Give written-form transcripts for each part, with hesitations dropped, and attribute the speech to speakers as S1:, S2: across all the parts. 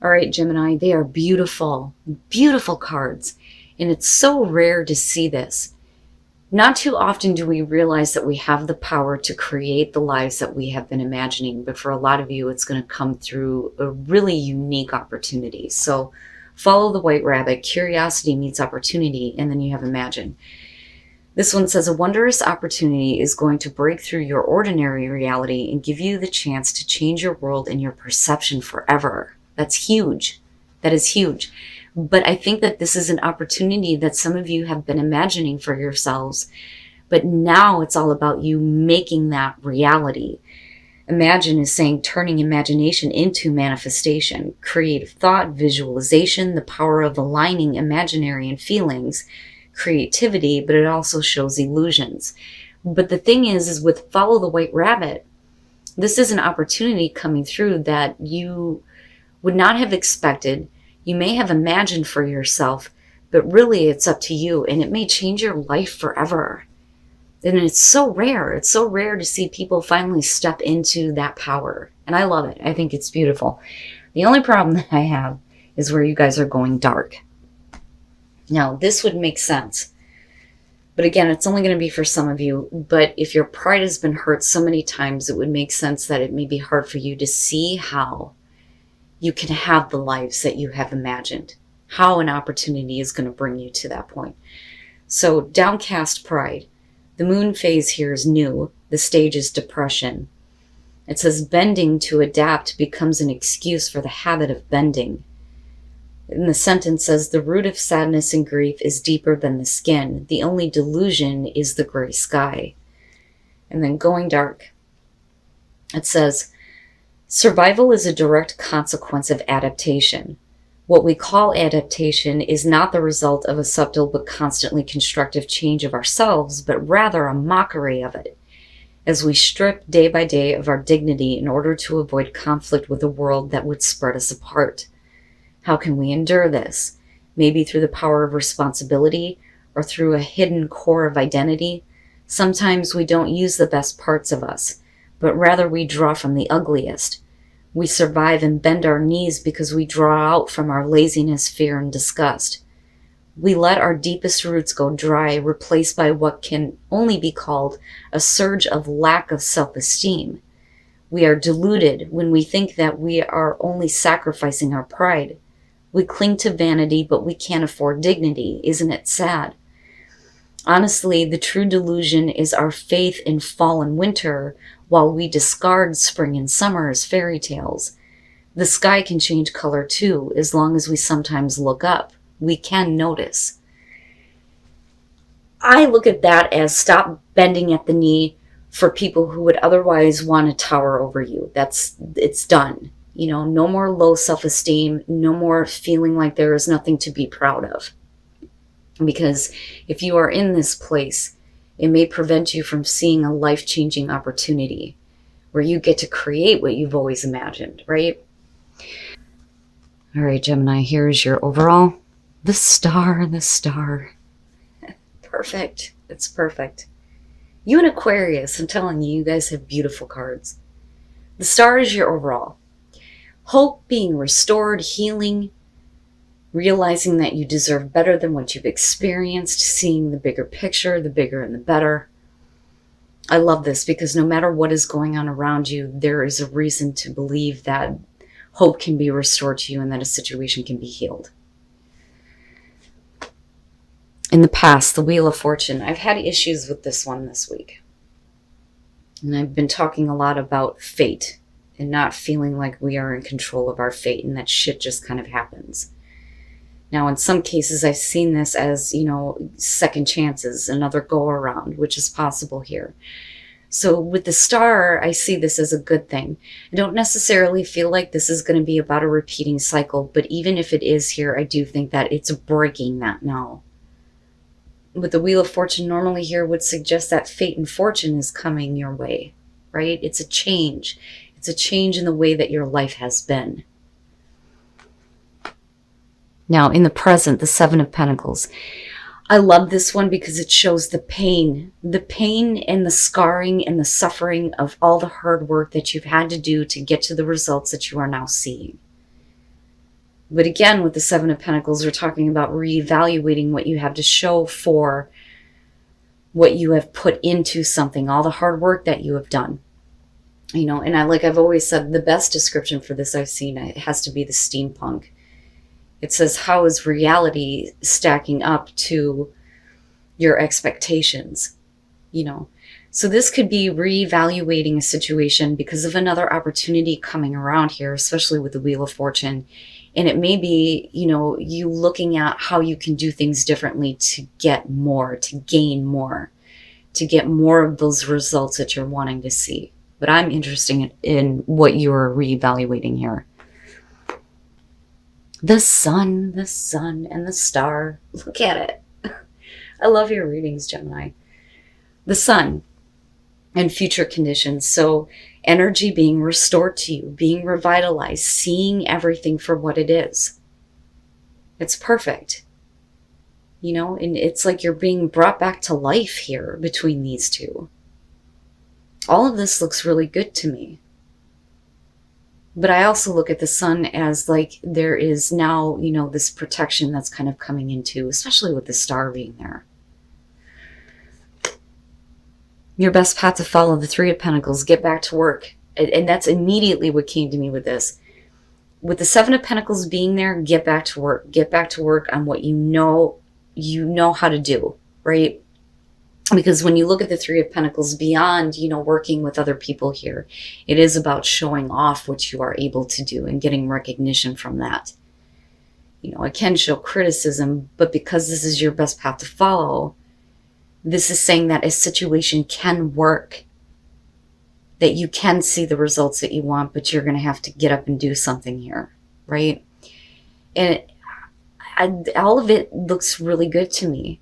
S1: All right, Gemini, they are beautiful, beautiful cards. And it's so rare to see this. Not too often do we realize that we have the power to create the lives that we have been imagining, but for a lot of you, it's going to come through a really unique opportunity. So follow the white rabbit, curiosity meets opportunity, and then you have imagine. This one says a wondrous opportunity is going to break through your ordinary reality and give you the chance to change your world and your perception forever. That's huge. That is huge. But I think that this is an opportunity that some of you have been imagining for yourselves, but now it's all about you making that reality. Imagine is saying turning imagination into manifestation, creative thought, visualization, the power of aligning imaginary and feelings, creativity, but it also shows illusions. But the thing is with follow the white rabbit, this is an opportunity coming through that you would not have expected. You may have imagined for yourself, but really it's up to you, and it may change your life forever. And it's so rare. It's so rare to see people finally step into that power. And I love it. I think it's beautiful. The only problem that I have is where you guys are going dark. Now, this would make sense. But again, it's only going to be for some of you. But if your pride has been hurt so many times, it would make sense that it may be hard for you to see how you can have the lives that you have imagined, how an opportunity is going to bring you to that point. So downcast pride. The moon phase here is new. The stage is depression. It says bending to adapt becomes an excuse for the habit of bending. And the sentence says the root of sadness and grief is deeper than the skin. The only delusion is the gray sky. And then going dark. It says survival is a direct consequence of adaptation. What we call adaptation is not the result of a subtle but constantly constructive change of ourselves, but rather a mockery of it, as we strip day by day of our dignity in order to avoid conflict with a world that would spread us apart. How can we endure this? Maybe through the power of responsibility or through a hidden core of identity. Sometimes we don't use the best parts of us, but rather we draw from the ugliest. We survive and bend our knees because we draw out from our laziness, fear, and disgust. We let our deepest roots go dry, replaced by what can only be called a surge of lack of self-esteem. We are deluded when we think that we are only sacrificing our pride. We cling to vanity, but we can't afford dignity. Isn't it sad? Honestly, the true delusion is our faith in fall and winter, while we discard spring and summer as fairy tales. The sky can change color too, as long as we sometimes look up. We can notice. I look at that as stop bending at the knee for people who would otherwise want to tower over you. It's done. No more low self-esteem, no more feeling like there is nothing to be proud of. Because if you are in this place, it may prevent you from seeing a life-changing opportunity where you get to create what you've always imagined, right? All right, Gemini, here's your overall. The star. Perfect. It's perfect. You and Aquarius, I'm telling you, you guys have beautiful cards. The star is your overall. Hope, being restored, healing, realizing that you deserve better than what you've experienced, seeing the bigger picture, the bigger and the better. I love this because no matter what is going on around you, there is a reason to believe that hope can be restored to you and that a situation can be healed. In the past, the Wheel of Fortune, I've had issues with this one this week. And I've been talking a lot about fate and not feeling like we are in control of our fate and that shit just kind of happens. Now, in some cases, I've seen this as, second chances, another go-around, which is possible here. So with the star, I see this as a good thing. I don't necessarily feel like this is going to be about a repeating cycle, but even if it is here, I do think that it's breaking that now. With the Wheel of Fortune normally here would suggest that fate and fortune is coming your way, right? It's a change. It's a change in the way that your life has been. Now, in the present, the Seven of Pentacles. I love this one because it shows the pain and the scarring and the suffering of all the hard work that you've had to do to get to the results that you are now seeing. But again, with the Seven of Pentacles, we're talking about reevaluating what you have to show for what you have put into something, all the hard work that you have done. You know, and I've always said, the best description for this I've seen, it has to be the steampunk. It says, how is reality stacking up to your expectations? You know, so this could be reevaluating a situation because of another opportunity coming around here, especially with the Wheel of Fortune. And it may be, you know, you looking at how you can do things differently to get more, to gain more, to get more of those results that you're wanting to see. But I'm interested in what you're reevaluating here. The sun, and the star. Look at it. I love your readings, Gemini. The sun and future conditions. So energy being restored to you, being revitalized, seeing everything for what it is. It's perfect. You know, and it's like you're being brought back to life here between these two. All of this looks really good to me. But I also look at the sun as like there is now, you know, this protection that's kind of coming into, especially with the star being there. Your best path to follow, the Three of Pentacles, get back to work. And that's immediately what came to me with this. With the Seven of Pentacles being there, get back to work. Get back to work on what you know how to do, right? Because when you look at the Three of Pentacles, beyond, you know, working with other people here, it is about showing off what you are able to do and getting recognition from that. You know, it can show criticism, but because this is your best path to follow, this is saying that a situation can work, that you can see the results that you want, but you're going to have to get up and do something here, right? And all of it looks really good to me.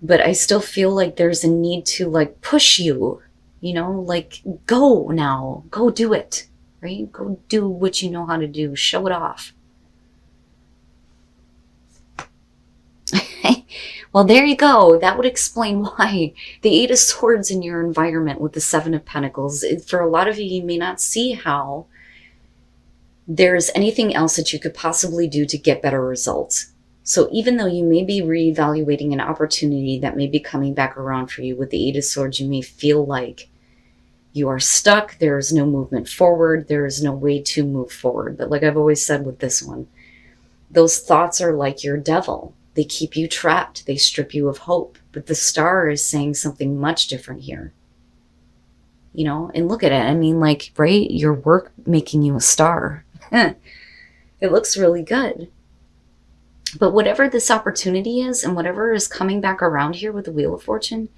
S1: But I still feel like there's a need to like push you, you know, like go now, go do it, right? Go do what you know how to do, show it off. Well, there you go. That would explain why the Eight of Swords in your environment with the Seven of Pentacles. For a lot of you, you may not see how there's anything else that you could possibly do to get better results. So even though you may be reevaluating an opportunity that may be coming back around for you with the Eight of Swords, you may feel like you are stuck. There is no movement forward. There is no way to move forward. But like I've always said with this one, those thoughts are like your devil. They keep you trapped. They strip you of hope. But the star is saying something much different here. You know, and look at it. I mean, like, right? Your work making you a star. It looks really good. But whatever this opportunity is and whatever is coming back around here with the Wheel of Fortune,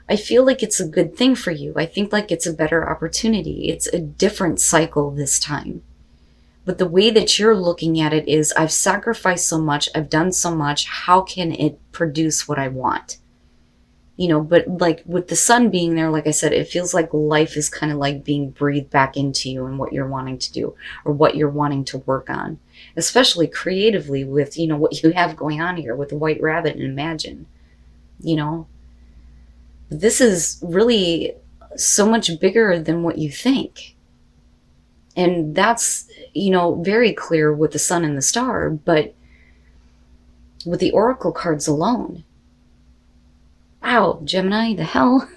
S1: I feel like it's a good thing for you. I think like it's a better opportunity. It's a different cycle this time. But the way that you're looking at it is, I've sacrificed so much, I've done so much, how can it produce what I want? You know, but like with the sun being there, like I said, it feels like life is kind of like being breathed back into you and what you're wanting to do or what you're wanting to work on, especially creatively with, you know, what you have going on here with the White Rabbit and Imagine, you know. This is really so much bigger than what you think. And that's, you know, very clear with the sun and the star, but with the oracle cards alone. Wow, Gemini, the hell?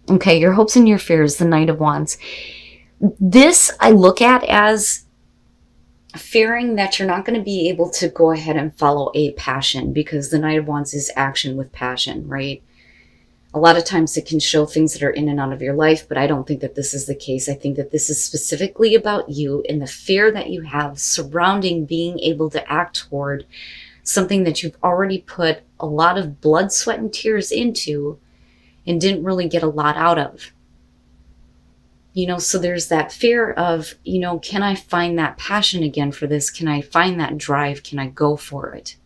S1: Okay, your hopes and your fears, the Knight of Wands. This I look at as fearing that you're not going to be able to go ahead and follow a passion, because the Knight of Wands is action with passion, right? A lot of times it can show things that are in and out of your life, but I don't think that this is the case. I think that this is specifically about you and the fear that you have surrounding being able to act toward something that you've already put a lot of blood, sweat, and tears into and didn't really get a lot out of. You know, so there's that fear of, you know, can I find that passion again for this? Can I find that drive? Can I go for it?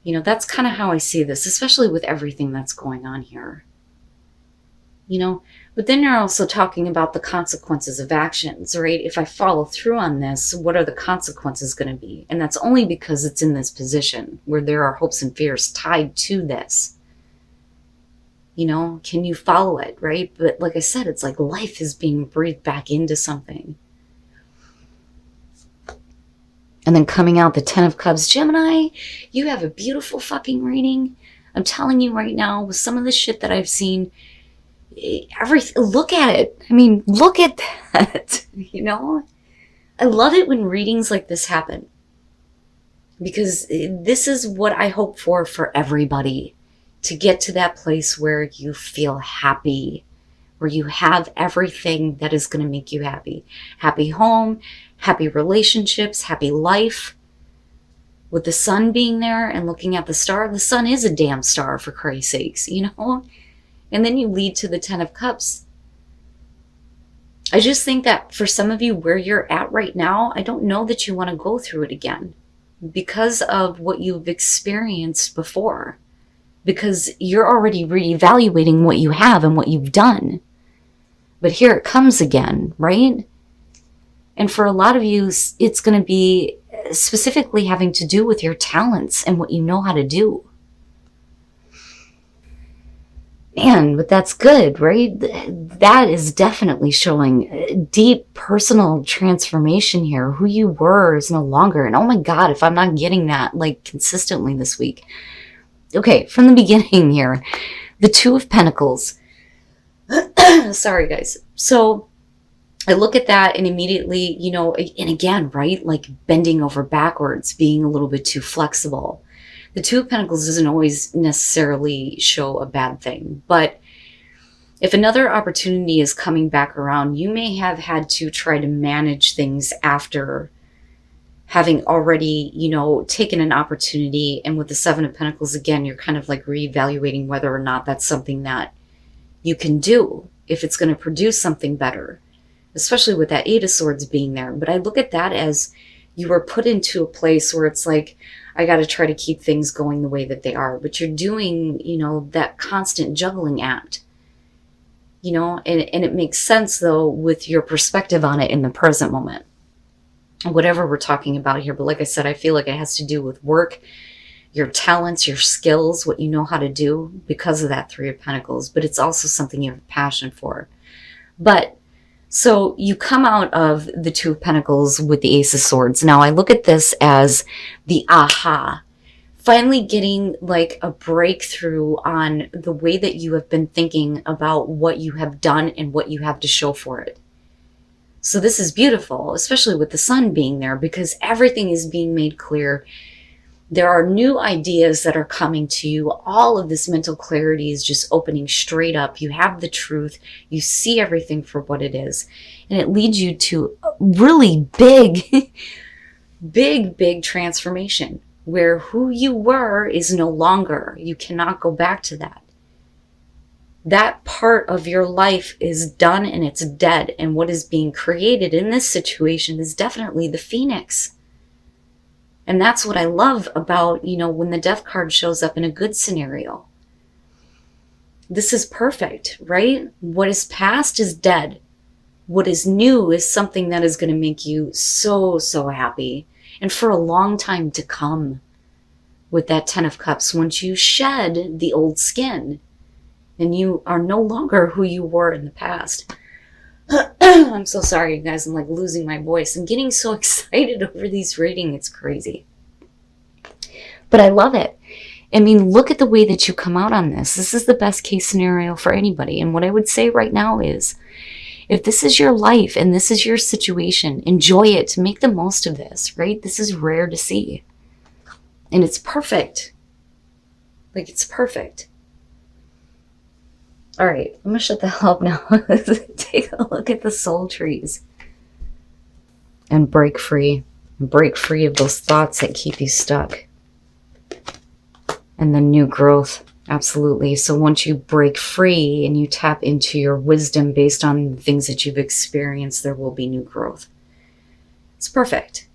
S1: You know, that's kind of how I see this, especially with everything that's going on here. You know, but then you're also talking about the consequences of actions, right? If I follow through on this, what are the consequences going to be? And that's only because it's in this position where there are hopes and fears tied to this. You know, can you follow it, right? But like I said, it's like life is being breathed back into something. And then coming out the 10 of Cups, Gemini, you have a beautiful fucking reading. I'm telling you right now, with some of the shit that I've seen, look at it. I mean, look at that, you know? I love it when readings like this happen, because this is what I hope for everybody, to get to that place where you feel happy, where you have everything that is going to make you happy. Happy home, happy relationships, happy life. With the sun being there and looking at the star, the sun is a damn star, for Christ's sakes, you know? And then you lead to the 10 of Cups. I just think that for some of you, where you're at right now, I don't know that you want to go through it again because of what you've experienced before. Because you're already reevaluating what you have and what you've done. But here it comes again, right? And for a lot of you, it's going to be specifically having to do with your talents and what you know how to do. Man, but that's good, right? That is definitely showing deep personal transformation here. Who you were is no longer. And oh my God, if I'm not getting that like consistently this week. Okay, from the beginning here, the 2 of Pentacles. Sorry, guys. So I look at that and immediately, you know, and again, right, like bending over backwards, being a little bit too flexible. The 2 of Pentacles doesn't always necessarily show a bad thing, but if another opportunity is coming back around, you may have had to try to manage things after having already, you know, taken an opportunity. And with the 7 of Pentacles, again, you're kind of like reevaluating whether or not that's something that you can do, if it's going to produce something better, especially with that 8 of Swords being there. But I look at that as you were put into a place where it's like, I got to try to keep things going the way that they are. But you're doing, you know, that constant juggling act, you know, and it makes sense though with your perspective on it in the present moment. Whatever we're talking about here. But like I said, I feel like it has to do with work, your talents, your skills, what you know how to do because of that 3 of Pentacles. But it's also something you have a passion for. But so you come out of the 2 of Pentacles with the Ace of Swords. Now I look at this as the aha. Finally getting like a breakthrough on the way that you have been thinking about what you have done and what you have to show for it. So this is beautiful, especially with the sun being there, because everything is being made clear. There are new ideas that are coming to you. All of this mental clarity is just opening straight up. You have the truth. You see everything for what it is. And it leads you to a really big, big transformation where who you were is no longer. You cannot go back to that. That part of your life is done and it's dead. And what is being created in this situation is definitely the Phoenix. And that's what I love about, you know, when the Death card shows up in a good scenario. This is perfect, right? What is past is dead. What is new is something that is going to make you so happy. And for a long time to come with that 10 of Cups, once you shed the old skin and you are no longer who you were in the past. I'm so sorry, you guys. I'm like losing my voice. I'm getting so excited over these readings. It's crazy. But I love it. I mean, look at the way that you come out on this. This is the best case scenario for anybody. And what I would say right now is, if this is your life and this is your situation, enjoy it. Make the most of this, right? This is rare to see. And it's perfect. Like, it's perfect. All right, I'm going to shut the hell up now. Take a look at the soul trees. And break free. Break free of those thoughts that keep you stuck. And then new growth. Absolutely. So once you break free and you tap into your wisdom based on the things that you've experienced, there will be new growth. It's perfect.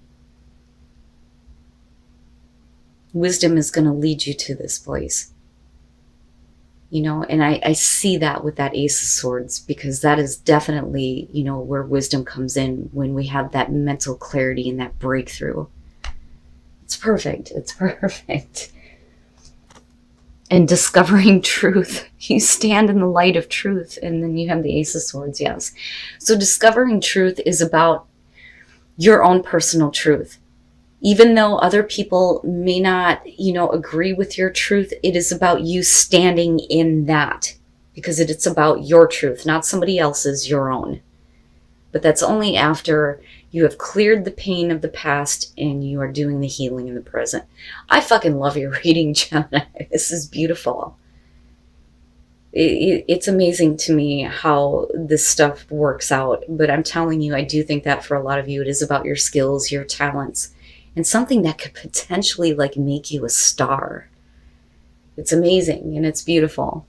S1: Wisdom is going to lead you to this place. You know, and I see that with that Ace of Swords, because that is definitely, you know, where wisdom comes in when we have that mental clarity and that breakthrough. It's perfect. It's perfect. and discovering truth. You stand in the light of truth, and then you have the Ace of Swords, yes. So discovering truth is about your own personal truth. Even though other people may not, agree with your truth, it is about you standing in that, because it's about your truth, not somebody else's, your own. But that's only after you have cleared the pain of the past and you are doing the healing in the present. I fucking love your reading, Gemini. This is beautiful. It's amazing to me how this stuff works out. But I'm telling you, I do think that for a lot of you, it is about your skills, your talents, and something that could potentially like make you a star. It's amazing and it's beautiful.